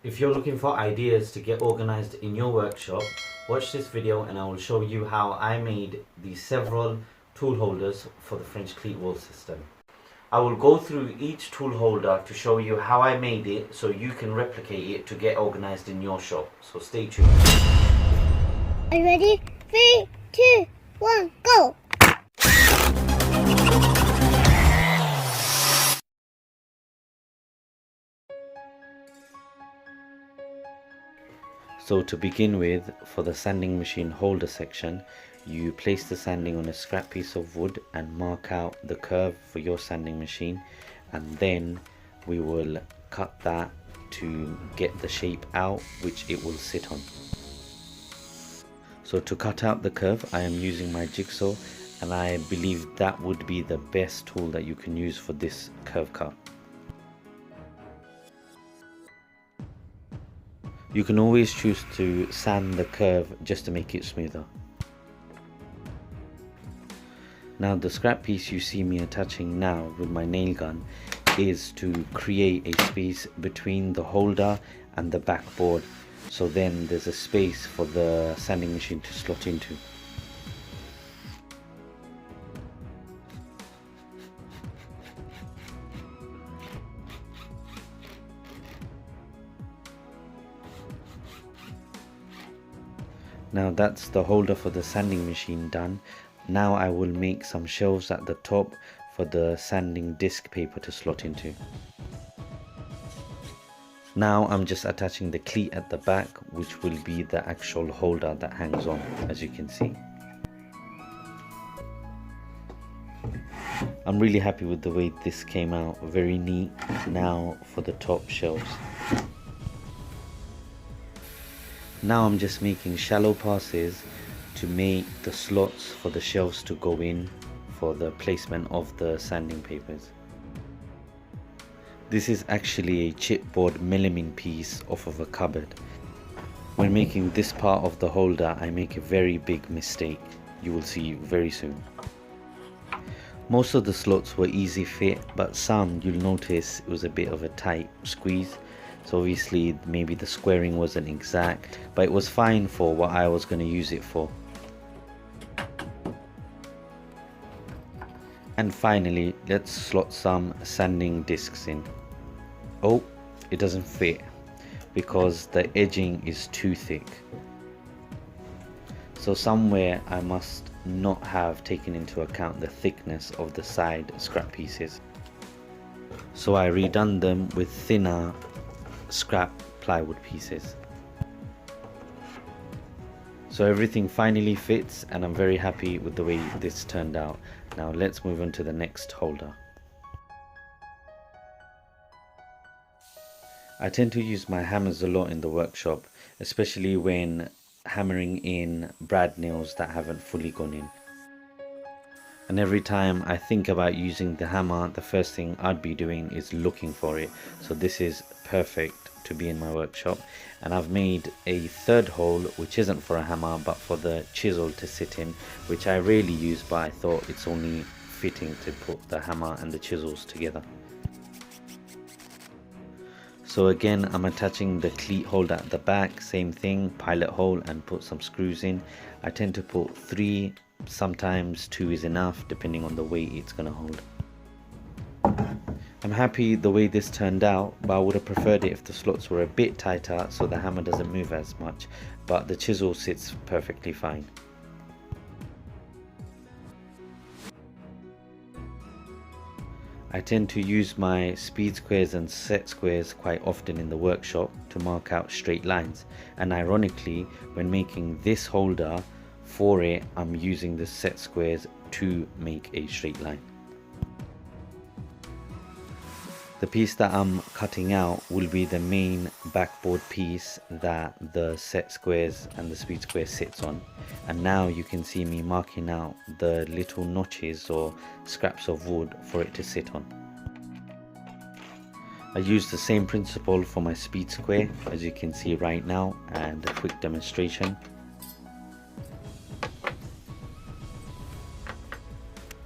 If you're looking for ideas to get organized in your workshop, watch this video and I will show you how I made these several tool holders for the French Cleat wall system. I will go through each tool holder to show you how I made it so you can replicate it to get organized in your shop. So stay tuned. Are you ready? 3, 2, 1, go! So to begin with, for the sanding machine holder section, you place the sanding on a scrap piece of wood and mark out the curve for your sanding machine, and then we will cut that to get the shape out which it will sit on. So to cut out the curve, I am using my jigsaw, and I believe that would be the best tool that you can use for this curve cut. You can always choose to sand the curve just to make it smoother. Now the scrap piece you see me attaching now with my nail gun is to create a space between the holder and the backboard, so then there's a space for the sanding machine to slot into. Now that's the holder for the sanding machine done. Now I will make some shelves at the top for the sanding disc paper to slot into. Now I'm just attaching the cleat at the back, which will be the actual holder that hangs on, as you can see. I'm really happy with the way this came out, very neat. Now for the top shelves. Now I'm just making shallow passes to make the slots for the shelves to go in for the placement of the sanding papers. This is actually a chipboard melamine piece off of a cupboard. When making this part of the holder, I make a very big mistake. You will see very soon. Most of the slots were easy fit, but some you'll notice it was a bit of a tight squeeze. So obviously maybe the squaring wasn't exact, but it was fine for what I was going to use it for. And finally, let's slot some sanding discs in. Oh, it doesn't fit because the edging is too thick. So somewhere I must not have taken into account the thickness of the side scrap pieces. So I redone them with thinner scrap plywood pieces. So everything finally fits and I'm very happy with the way this turned out. Now let's move on to the next holder. I tend to use my hammers a lot in the workshop, especially when hammering in brad nails that haven't fully gone in. And every time I think about using the hammer, the first thing I'd be doing is looking for it. So this is perfect to be in my workshop. And I've made a third hole, which isn't for a hammer but for the chisel to sit in, which I rarely use, but I thought it's only fitting to put the hammer and the chisels together. So again, I'm attaching the cleat holder at the back, same thing, pilot hole, and put some screws in. I tend to put 3, sometimes 2 is enough depending on the weight it's going to hold. I'm happy the way this turned out, but I would have preferred it if the slots were a bit tighter so the hammer doesn't move as much, but the chisel sits perfectly fine. I tend to use my speed squares and set squares quite often in the workshop to mark out straight lines, and ironically when making this holder for it, I'm using the set squares to make a straight line. The piece that I'm cutting out will be the main backboard piece that the set squares and the speed square sits on, and now you can see me marking out the little notches or scraps of wood for it to sit on. I use the same principle for my speed square, as you can see right now, and a quick demonstration.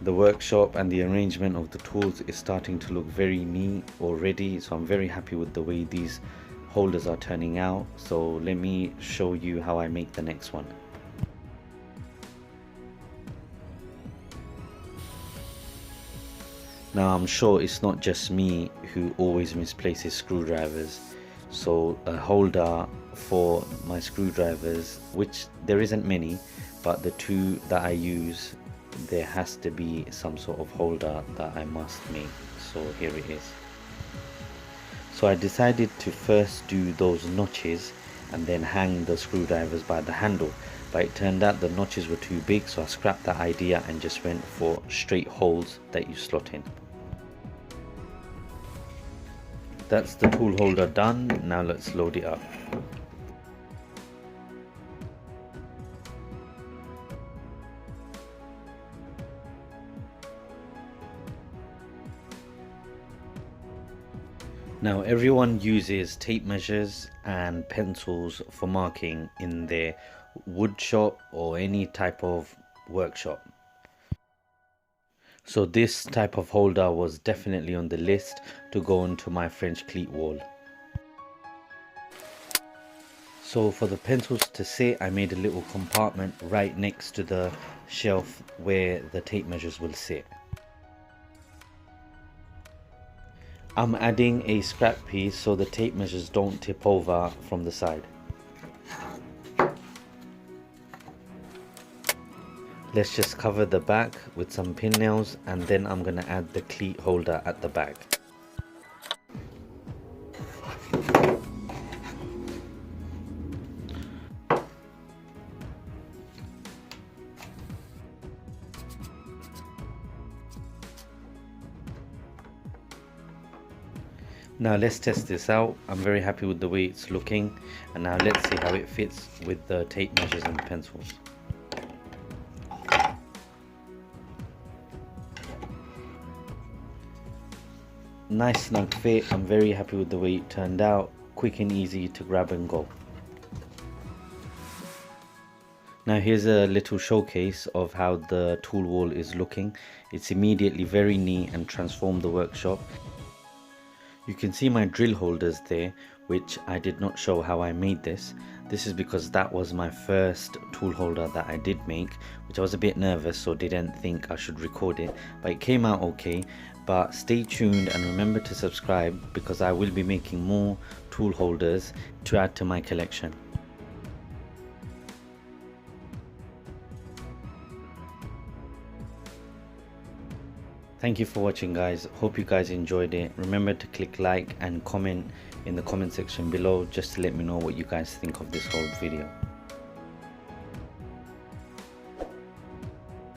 The workshop and the arrangement of the tools is starting to look very neat already, so I'm very happy with the way these holders are turning out, so let me show you how I make the next one. Now I'm sure it's not just me who always misplaces screwdrivers, so a holder for my screwdrivers, which there isn't many, but the two that I use, there has to be some sort of holder that I must make. So here it is. So I decided to first do those notches and then hang the screwdrivers by the handle, but it turned out the notches were too big, so I scrapped that idea and just went for straight holes that you slot in. That's the tool holder done. Now let's load it up. Now everyone uses tape measures and pencils for marking in their wood shop or any type of workshop. So this type of holder was definitely on the list to go onto my French cleat wall. So for the pencils to sit, I made a little compartment right next to the shelf where the tape measures will sit. I'm adding a scrap piece so the tape measures don't tip over from the side. Let's just cover the back with some pin nails, and then I'm going to add the cleat holder at the back. Now let's test this out. I'm very happy with the way it's looking, and now let's see how it fits with the tape measures and pencils. Nice snug fit. I'm very happy with the way it turned out. Quick and easy to grab and go. Now here's a little showcase of how the tool wall is looking. It's immediately very neat and transformed the workshop. You can see my drill holders there, which I did not show how I made this. This is because that was my first tool holder that I did make, which I was a bit nervous, so didn't think I should record it, but it came out okay. But stay tuned and remember to subscribe, because I will be making more tool holders to add to my collection. Thank you for watching, guys. Hope you guys enjoyed it. Remember to click like and comment in the comment section below just to let me know what you guys think of this whole video.